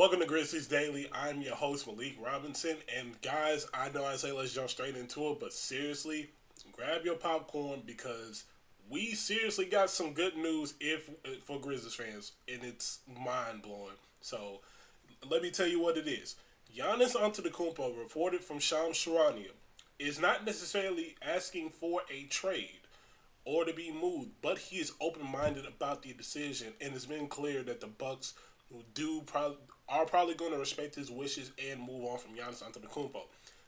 Welcome to Grizzlies Daily. I'm your host, Melek Robinson. And guys, I know I say let's jump straight into it, but seriously, grab your popcorn because we seriously got some good news if for Grizzlies fans, and it's mind blowing. So let me tell you what it is. Giannis Antetokounmpo, reported from Shams Charania, is not necessarily asking for a trade or to be moved, but he is open minded about the decision, and it's been clear that the Bucks do probably are probably going to respect his wishes and move on from Giannis Antetokounmpo.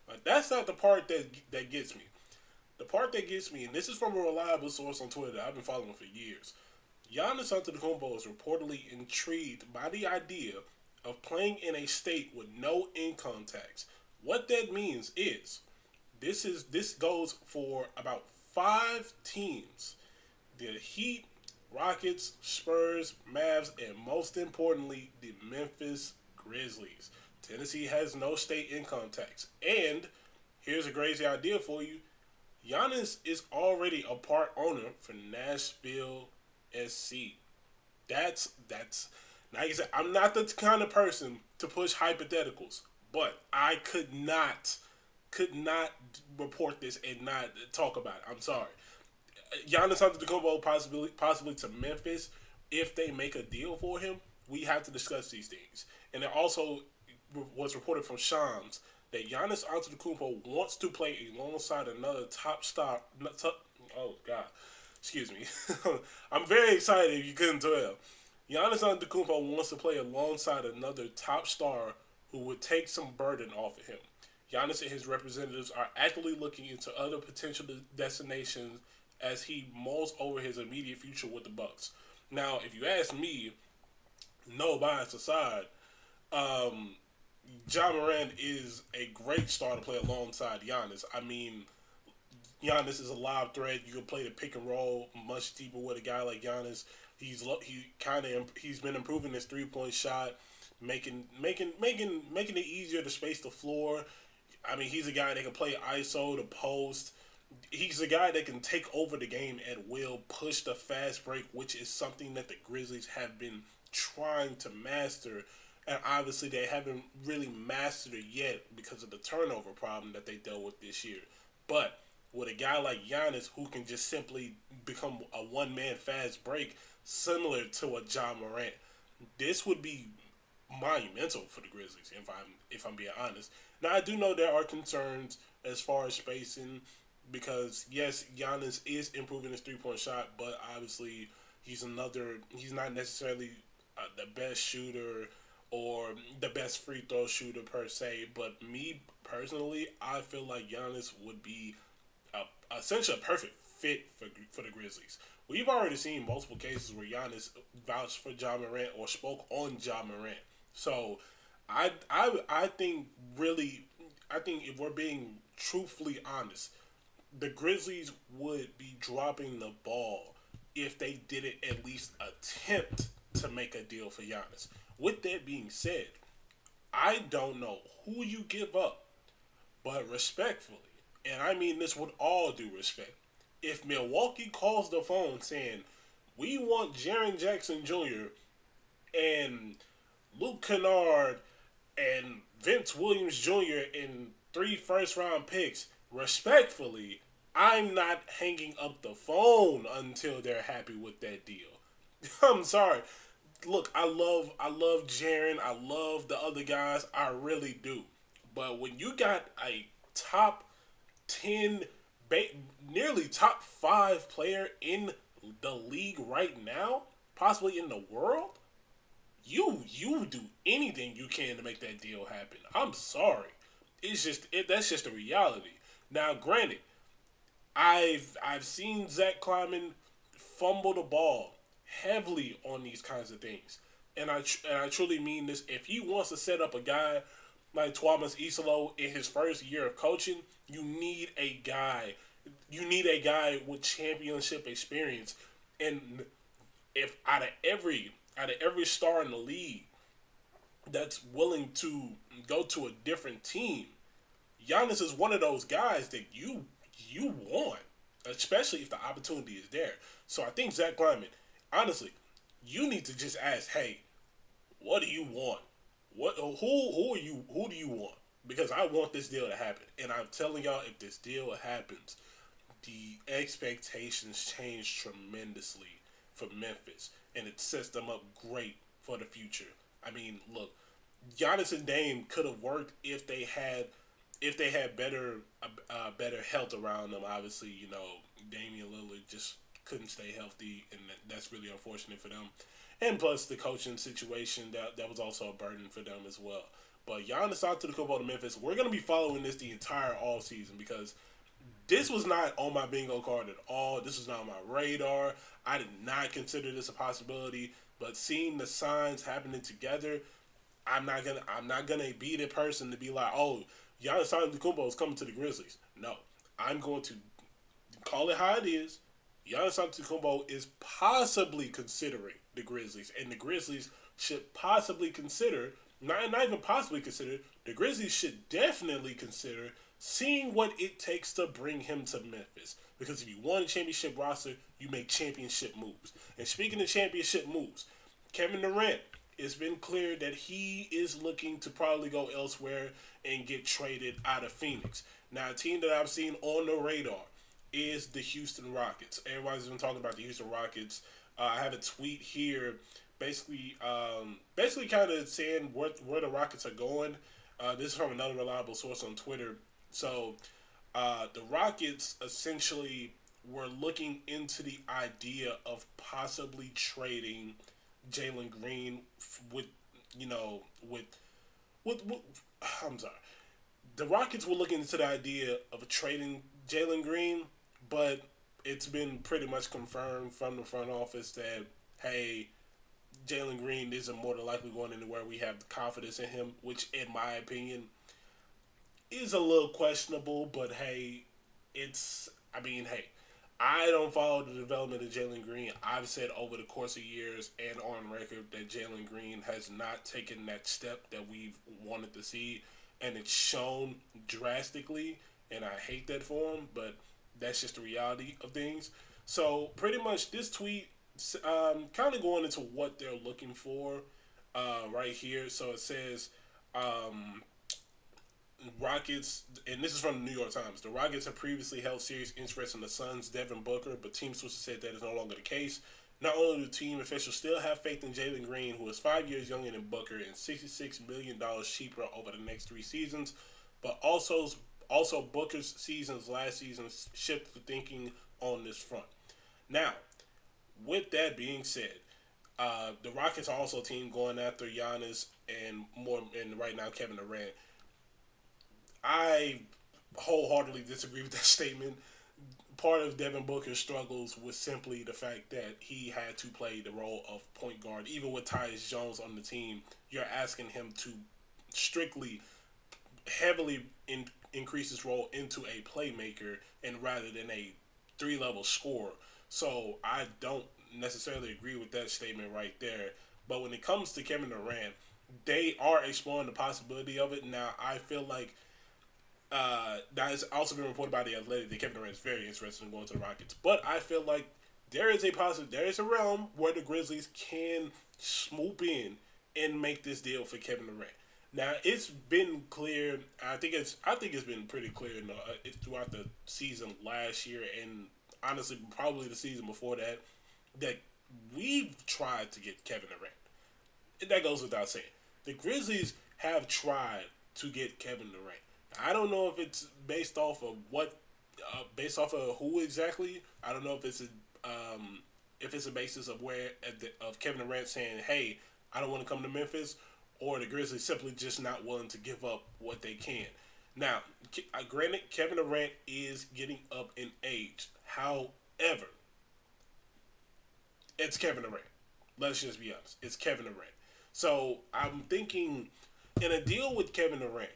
But that's not the part that gets me. The part that gets me, and this is from a reliable source on Twitter that I've been following for years. Giannis Antetokounmpo is reportedly intrigued by the idea of playing in a state with no income tax. What that means is this goes for about five teams: the Heat, Rockets, Spurs, Mavs, and most importantly, the Memphis Grizzlies. Tennessee has no state income tax. And here's a crazy idea for you: Giannis is already a part owner for Nashville SC. That's like I said, I'm not the kind of person to push hypotheticals, but I could not report this and not talk about it. I'm sorry. Giannis Antetokounmpo possibly to Memphis. If they make a deal for him, we have to discuss these things. And it also was reported from Shams that Giannis Antetokounmpo wants to play alongside another top star. Oh God, excuse me. I'm very excited. If you couldn't tell, Giannis Antetokounmpo wants to play alongside another top star who would take some burden off of him. Giannis and his representatives are actively looking into other potential destinations as he mulls over his immediate future with the Bucks. Now, if you ask me, no bias aside, um, John Moran is a great star to play alongside Giannis. I mean, Giannis is a live threat. You can play the pick and roll much deeper with a guy like Giannis. He's been improving his 3 point shot, making it easier to space the floor. I mean, he's a guy that can play ISO, the post. He's a guy that can take over the game at will, push the fast break, which is something that the Grizzlies have been trying to master. And obviously, they haven't really mastered it yet because of the turnover problem that they dealt with this year. But with a guy like Giannis who can just simply become a one man fast break, similar to a John Morant, this would be monumental for the Grizzlies. If I'm being honest. Now I do know there are concerns as far as spacing because yes, Giannis is improving his 3 point shot, but obviously he's not necessarily the best shooter or the best free throw shooter per se. But me personally, I feel like Giannis would be essentially a perfect fit for the Grizzlies. We've already seen multiple cases where Giannis vouched for John Morant or spoke on John Morant. So I think really I think if we're being truthfully honest, the Grizzlies would be dropping the ball if they didn't at least attempt to make a deal for Giannis. With that being said, I don't know who you give up, but respectfully, and I mean this with all due respect, if Milwaukee calls the phone saying, we want Jaren Jackson Jr. and Luke Kennard and Vince Williams Jr. in three first round picks, respectfully, I'm not hanging up the phone until they're happy with that deal. I'm sorry. Look, I love Jaren. I love the other guys. I really do. But when you got a top 10, nearly top 5 player in the league right now, possibly in the world, you do anything you can to make that deal happen. I'm sorry. That's just a reality. Now, granted, I've seen Zach Kleiman fumble the ball heavily on these kinds of things, and I truly mean this. If he wants to set up a guy like Thomas Isolo in his first year of coaching, you need a guy. You need a guy with championship experience, and if out of every star in the league that's willing to go to a different team, Giannis is one of those guys that you want, especially if the opportunity is there. So I think Zach Kleiman, honestly, you need to just ask, hey, what do you want? So who do you want? Because I want this deal to happen, and I'm telling y'all, if this deal happens, the expectations change tremendously for Memphis, and it sets them up great for the future. I mean, look, Giannis and Dame could have worked if they had better health around them. Obviously, Damian Lillard just couldn't stay healthy, and that's really unfortunate for them. And plus, the coaching situation that was also a burden for them as well. But Giannis out to the Antetokounmpo to Memphis. We're gonna be following this the entire all season because this was not on my bingo card at all. This was not on my radar. I did not consider this a possibility. But seeing the signs happening together, I'm not gonna be the person to be like, oh, Giannis Antetokounmpo is coming to the Grizzlies. No, I'm going to call it how it is. Giannis Antetokounmpo is possibly considering the Grizzlies, and the Grizzlies should possibly consider, not even possibly consider, the Grizzlies should definitely consider seeing what it takes to bring him to Memphis. Because if you want a championship roster, you make championship moves. And speaking of championship moves, Kevin Durant, it's been clear that he is looking to probably go elsewhere and get traded out of Phoenix. Now, a team that I've seen on the radar is the Houston Rockets. Everybody's been talking about the Houston Rockets. I have a tweet here, basically kind of saying where the Rockets are going. This is from another reliable source on Twitter. So, the Rockets essentially were looking into the idea of possibly trading Jalen Green with, you know, with I'm sorry. The Rockets were looking into the idea of trading Jalen Green, but it's been pretty much confirmed from the front office that, hey, Jalen Green isn't more than likely going anywhere. We have the confidence in him, which, in my opinion, is a little questionable. But hey, hey, I don't follow the development of Jalen Green. I've said over the course of years and on record that Jalen Green has not taken that step that we've wanted to see, and it's shown drastically. And I hate that for him, but that's just the reality of things. So pretty much this tweet, kind of going into what they're looking for, right here. So it says, Rockets, and this is from the New York Times. The Rockets have previously held serious interest in the Suns' Devin Booker, but team sources said that is no longer the case. Not only do team officials still have faith in Jalen Green, who is 5 years younger than Booker and $66 million cheaper over the next 3 seasons, but also Booker's seasons last season shifted the thinking on this front. Now, with that being said, the Rockets are also a team going after Giannis and right now Kevin Durant. I wholeheartedly disagree with that statement. Part of Devin Booker's struggles was simply the fact that he had to play the role of point guard. Even with Tyus Jones on the team, you're asking him to strictly, heavily increase his role into a playmaker and rather than a 3-level scorer. So I don't necessarily agree with that statement right there. But when it comes to Kevin Durant, they are exploring the possibility of it. Now, I feel like that has also been reported by the Athletic that Kevin Durant is very interested in going to the Rockets. But I feel like there is a realm where the Grizzlies can swoop in and make this deal for Kevin Durant. Now it's been clear. I think it's been pretty clear throughout the season last year and honestly probably the season before that we've tried to get Kevin Durant. And that goes without saying. The Grizzlies have tried to get Kevin Durant. I don't know if it's based off of based off of who exactly. I don't know if it's a basis of of Kevin Durant saying, "Hey, I don't want to come to Memphis," or the Grizzlies simply just not willing to give up what they can. Now, granted, Kevin Durant is getting up in age. However, it's Kevin Durant. Let's just be honest. It's Kevin Durant. So I'm thinking in a deal with Kevin Durant.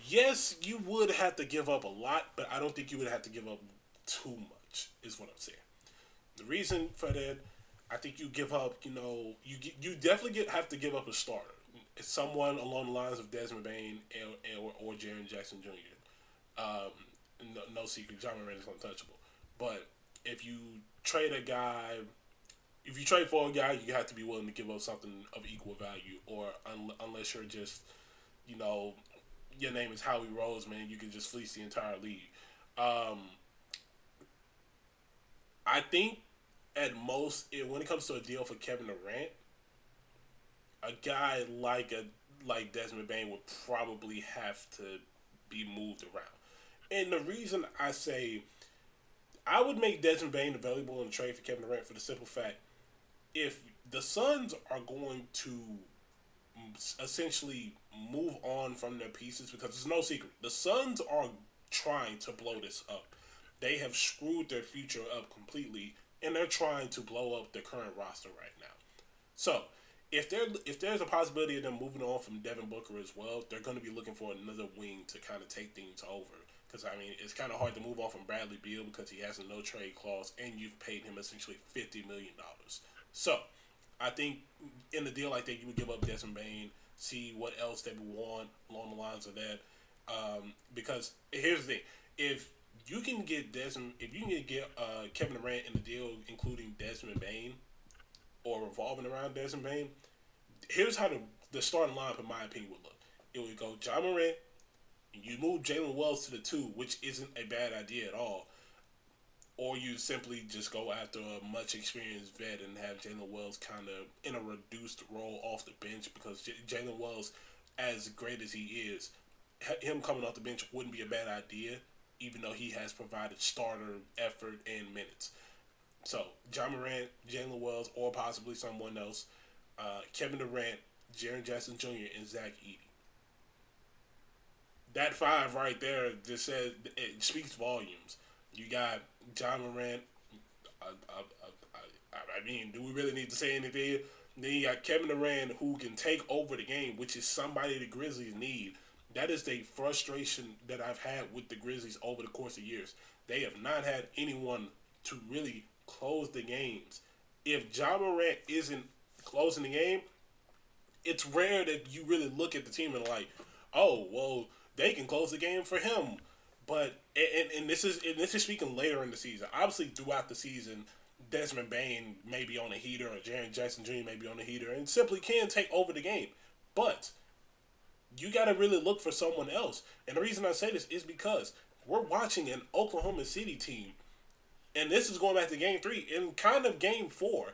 Yes, you would have to give up a lot, but I don't think you would have to give up too much, is what I'm saying. The reason for that, I think you give up, you definitely have to give up a starter. It's someone along the lines of Desmond Bain or Jaren Jackson Jr. No secret, John Moran is untouchable. But if you trade for a guy, you have to be willing to give up something of equal value, or unless you're just you know, your name is Howie Roseman, you can just fleece the entire league. Um, I think at most, when it comes to a deal for Kevin Durant, a guy like Desmond Bain would probably have to be moved around. And the reason I say I would make Desmond Bain available in the trade for Kevin Durant for the simple fact if the Suns are going to essentially move on from their pieces, because it's no secret the Suns are trying to blow this up. They have screwed their future up completely, and they're trying to blow up the current roster right now. So, if there's a possibility of them moving on from Devin Booker as well, they're going to be looking for another wing to kind of take things over. Because I mean, it's kind of hard to move on from Bradley Beal because he has a no trade clause, and you've paid him essentially $50 million. So, I think in a deal like that, you would give up Desmond Bain, see what else they would want along the lines of that. Because here's the thing: if you can get Kevin Durant in the deal, including Desmond Bain, or revolving around Desmond Bain, here's how the starting lineup, in my opinion, would look. It would go John Morant. You move Jalen Wells to the two, which isn't a bad idea at all. Or you simply just go after a much experienced vet and have Jalen Wells kind of in a reduced role off the bench, because Jalen Wells, as great as he is, him coming off the bench wouldn't be a bad idea, even though he has provided starter effort and minutes. So, John Morant, Jalen Wells, or possibly someone else, Kevin Durant, Jaren Jackson Jr., and Zach Edey. That five right there just says it speaks volumes. You got John Morant. I mean, do we really need to say anything? Then you got Kevin Durant, who can take over the game, which is somebody the Grizzlies need. That is the frustration that I've had with the Grizzlies over the course of years. They have not had anyone to really close the games. If John Morant isn't closing the game, it's rare that you really look at the team and like, oh, well, they can close the game for him. But and this is speaking later in the season. Obviously, throughout the season, Desmond Bain may be on a heater, or Jaren Jackson Jr. may be on a heater, and simply can take over the game. But you got to really look for someone else. And the reason I say this is because we're watching an Oklahoma City team, and this is going back to Game 3 and kind of Game 4.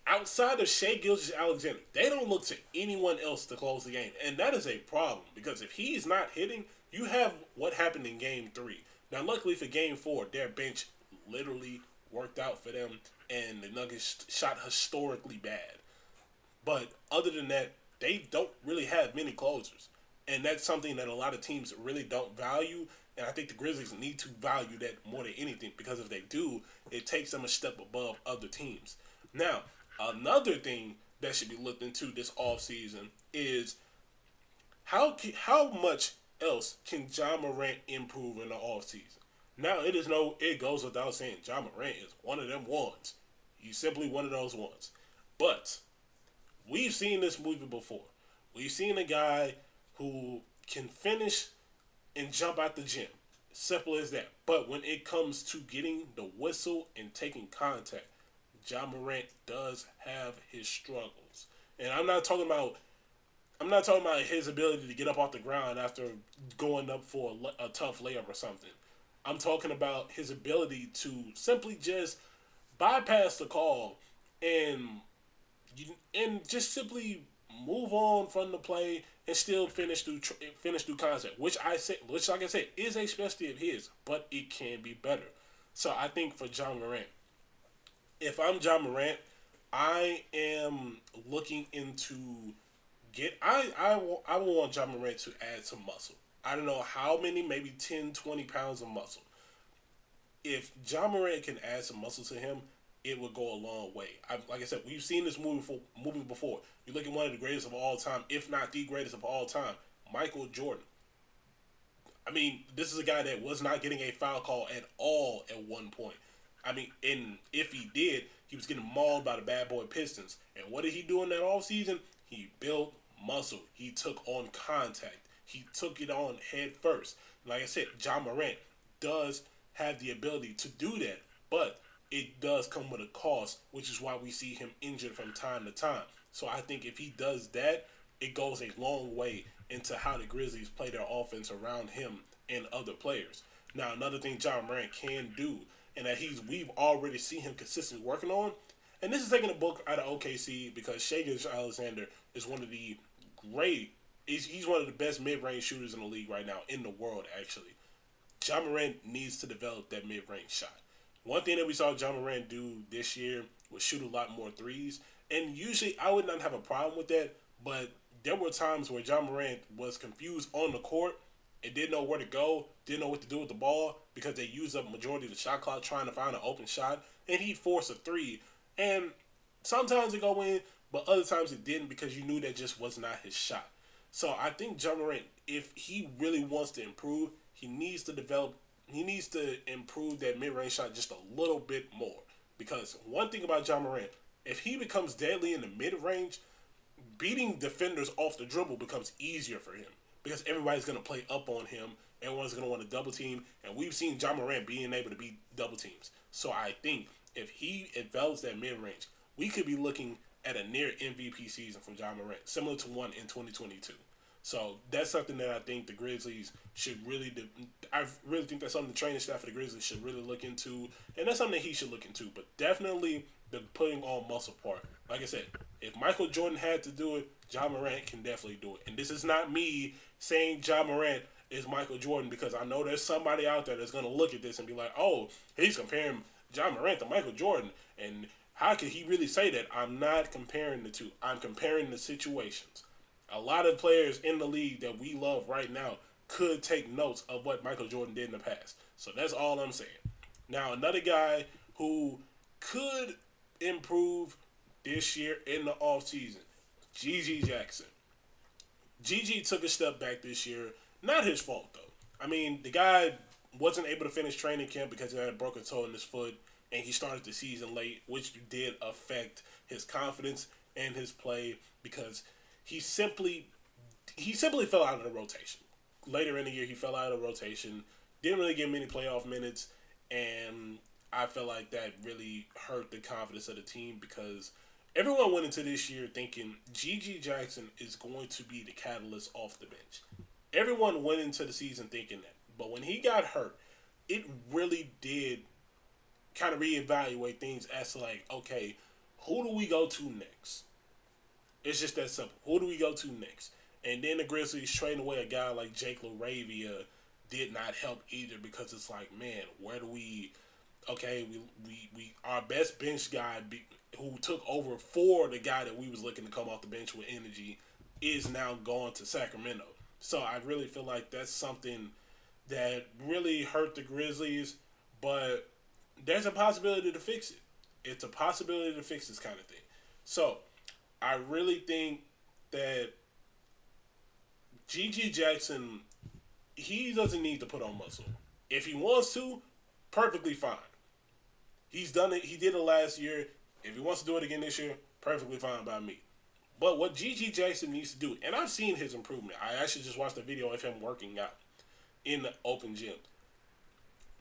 Outside of Shai Gilgeous-Alexander, they don't look to anyone else to close the game. And that is a problem, because if he's not hitting, you have what happened in Game 3. Now, luckily for Game 4, their bench literally worked out for them, and the Nuggets shot historically bad. But other than that, they don't really have many closers. And that's something that a lot of teams really don't value. And I think the Grizzlies need to value that more than anything, because if they do, it takes them a step above other teams. Now, another thing that should be looked into this offseason is how much else can John Morant improve in the offseason? Now, it goes without saying, John Morant is one of them ones. He's simply one of those ones. But we've seen this movie before. We've seen a guy who can finish and jump out the gym. Simple as that. But when it comes to getting the whistle and taking contact, John Morant does have his struggles. And I'm not talking about his ability to get up off the ground after going up for a tough layup or something. I'm talking about his ability to simply just bypass the call and just simply move on from the play and still finish through concept, which like I said is a specialty of his, but it can be better. So I think for John Morant, if I'm John Morant, I am looking into I want John Morant to add some muscle. I don't know how many, maybe 10, 20 pounds of muscle. If John Morant can add some muscle to him, it would go a long way. Like I said, we've seen this movie before. You look at one of the greatest of all time, if not the greatest of all time, Michael Jordan. I mean, this is a guy that was not getting a foul call at all at one point. I mean, and if he did, he was getting mauled by the bad boy Pistons. And what did he do in that offseason? He built muscle. He took on contact. He took it on head first. Like I said, John Morant does have the ability to do that, but it does come with a cost, which is why we see him injured from time to time. So I think if he does that, it goes a long way into how the Grizzlies play their offense around him and other players. Now, another thing John Morant can do, and that we've already seen him consistently working on, and this is taking a book out of OKC because Shai Alexander is one of the great. He's one of the best mid-range shooters in the league right now, in the world, actually. John Morant needs to develop that mid-range shot. One thing that we saw John Morant do this year was shoot a lot more threes. And usually I would not have a problem with that, but there were times where John Morant was confused on the court and didn't know where to go, didn't know what to do with the ball because they used up majority of the shot clock trying to find an open shot, and he'd force a three. And sometimes it go in, but other times it didn't because you knew that just was not his shot. So I think John Morant, if he really wants to improve, he needs to improve that mid-range shot just a little bit more. Because one thing about John Morant, if he becomes deadly in the mid-range, beating defenders off the dribble becomes easier for him. Because everybody's going to play up on him. Everyone's going to want to double team. And we've seen John Morant being able to beat double teams. So I think if he envelops that mid-range, we could be looking at a near MVP season from John Morant, similar to one in 2022. So that's something that I think the Grizzlies should really do. I really think that's something the training staff of the Grizzlies should really look into, and that's something that he should look into. But definitely the putting on muscle part. Like I said, if Michael Jordan had to do it, John Morant can definitely do it. And this is not me saying John Morant is Michael Jordan, because I know there's somebody out there that's going to look at this and be like, oh, he's comparing John Morant to Michael Jordan, and how could he really say that? I'm not comparing the two. I'm comparing the situations. A lot of players in the league that we love right now could take notes of what Michael Jordan did in the past. So that's all I'm saying. Now, another guy who could improve this year in the offseason, G.G. Jackson. G.G. took a step back this year. Not his fault, though. I mean, the guy wasn't able to finish training camp because he had a broken toe in his foot, and he started the season late, which did affect his confidence and his play because he simply fell out of the rotation. Later in the year, he fell out of the rotation, didn't really get many playoff minutes, and I felt like that really hurt the confidence of the team because everyone went into this year thinking G.G. Jackson is going to be the catalyst off the bench. Everyone went into the season thinking that. But when he got hurt, it really did kind of reevaluate things as to like, okay, who do we go to next? It's just that simple. Who do we go to next? And then the Grizzlies trading away a guy like Jake LaRavia did not help either because it's like, man, where do we... Okay, we our best bench guy who took over for the guy that we was looking to come off the bench with energy is now gone to Sacramento. So I really feel like that's something that really hurt the Grizzlies, but there's a possibility to fix it. It's a possibility to fix this kind of thing. So I really think that G.G. Jackson, he doesn't need to put on muscle. If he wants to, perfectly fine. He's done it. He did it last year. If he wants to do it again this year, perfectly fine by me. But what G.G. Jackson needs to do, and I've seen his improvement. I actually just watched a video of him working out in the open gym.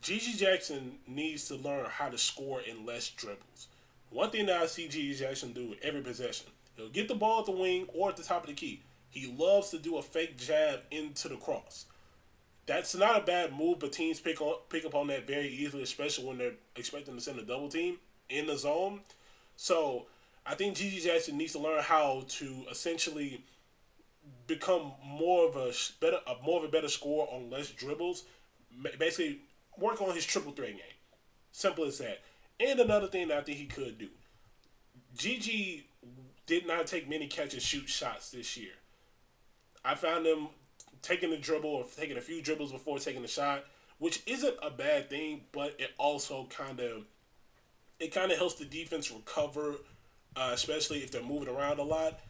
G.G. Jackson needs to learn how to score in less dribbles. One thing that I see G.G. Jackson do every possession, he'll get the ball at the wing or at the top of the key. He loves to do a fake jab into the cross. That's not a bad move, but teams pick up on that very easily, especially when they're expecting to send a double team in the zone. So I think G.G. Jackson needs to learn how to essentially become more of a better scorer on less dribbles. Basically, work on his triple threat game. Simple as that. And another thing that I think he could do, G.G. did not take many catch and shoot shots this year. I found him taking a dribble or taking a few dribbles before taking a shot, which isn't a bad thing, but it also kind of helps the defense recover, especially if they're moving around a lot,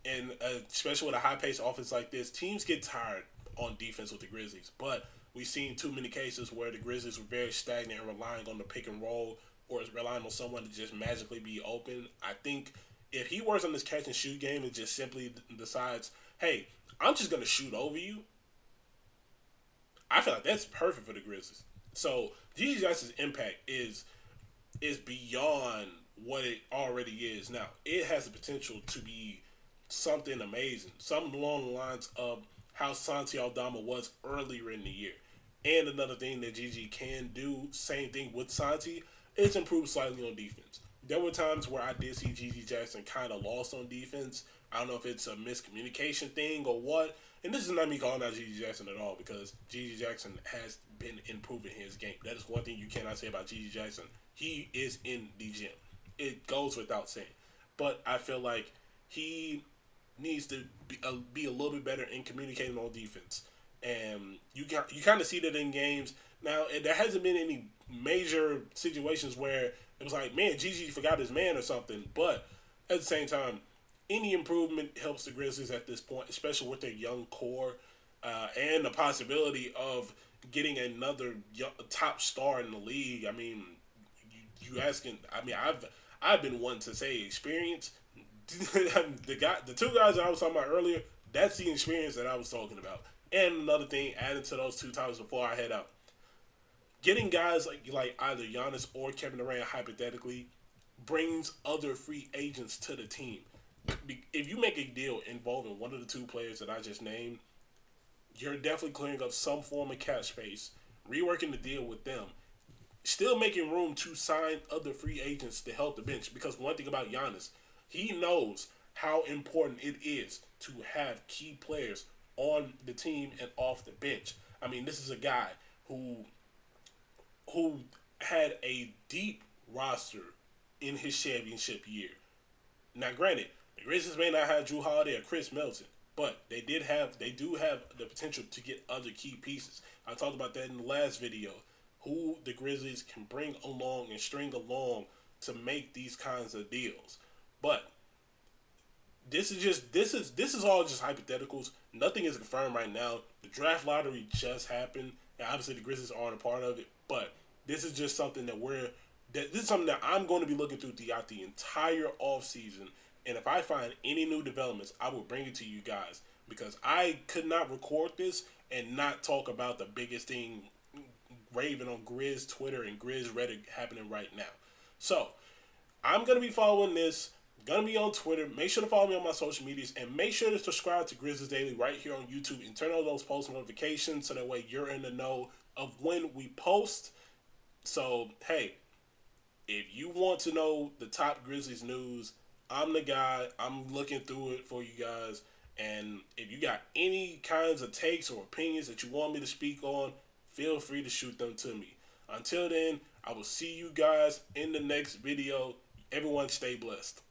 and especially with a high-paced offense like this. Teams get tired on defense with the Grizzlies, but we've seen too many cases where the Grizzlies were very stagnant and relying on the pick and roll or relying on someone to just magically be open. I think if he works on this catch and shoot game and just simply decides, hey, I'm just going to shoot over you, I feel like that's perfect for the Grizzlies. So G.G. Jackson's impact is beyond what it already is now. It has the potential to be something amazing, something along the lines of how Santi Aldama was earlier in the year. And another thing that Gigi can do, same thing with Santi, is improve slightly on defense. There were times where I did see Gigi Jackson kind of lost on defense. I don't know if it's a miscommunication thing or what. And this is not me calling out Gigi Jackson at all, because Gigi Jackson has been improving his game. That is one thing you cannot say about Gigi Jackson. He is in the gym. It goes without saying. But I feel like he needs to be a little bit better in communicating on defense. And you kind of see that in games. Now, there hasn't been any major situations where it was like, man, Gigi forgot his man or something. But at the same time, any improvement helps the Grizzlies at this point, especially with their young core, and the possibility of getting another top star in the league. I mean, you asking? I mean, I've been one to say experience. The two guys that I was talking about earlier, that's the experience that I was talking about. And another thing, added to those two times before I head out, getting guys like either Giannis or Kevin Durant hypothetically brings other free agents to the team. If you make a deal involving one of the two players that I just named, you're definitely clearing up some form of cap space, reworking the deal with them, still making room to sign other free agents to help the bench. Because one thing about Giannis, he knows how important it is to have key players on the team and off the bench. I mean, this is a guy who had a deep roster in his championship year. Now, granted, the Grizzlies may not have Drew Holiday or Chris Middleton, but they do have the potential to get other key pieces. I talked about that in the last video. Who the Grizzlies can bring along and string along to make these kinds of deals. But this is all just hypotheticals. Nothing is confirmed right now. The draft lottery just happened, and obviously the Grizzlies aren't a part of it. But this is just something this is something that I'm going to be looking through throughout the entire offseason. And if I find any new developments, I will bring it to you guys, because I could not record this and not talk about the biggest thing raving on Grizz Twitter and Grizz Reddit happening right now. So I'm going to be following this. Gonna be on Twitter. Make sure to follow me on my social medias, and make sure to subscribe to Grizzlies Daily right here on YouTube and turn on those post notifications so that way you're in the know of when we post. So hey, if you want to know the top Grizzlies news, I'm the guy. I'm looking through it for you guys. And if you got any kinds of takes or opinions that you want me to speak on, feel free to shoot them to me. Until then, I will see you guys in the next video. Everyone stay blessed.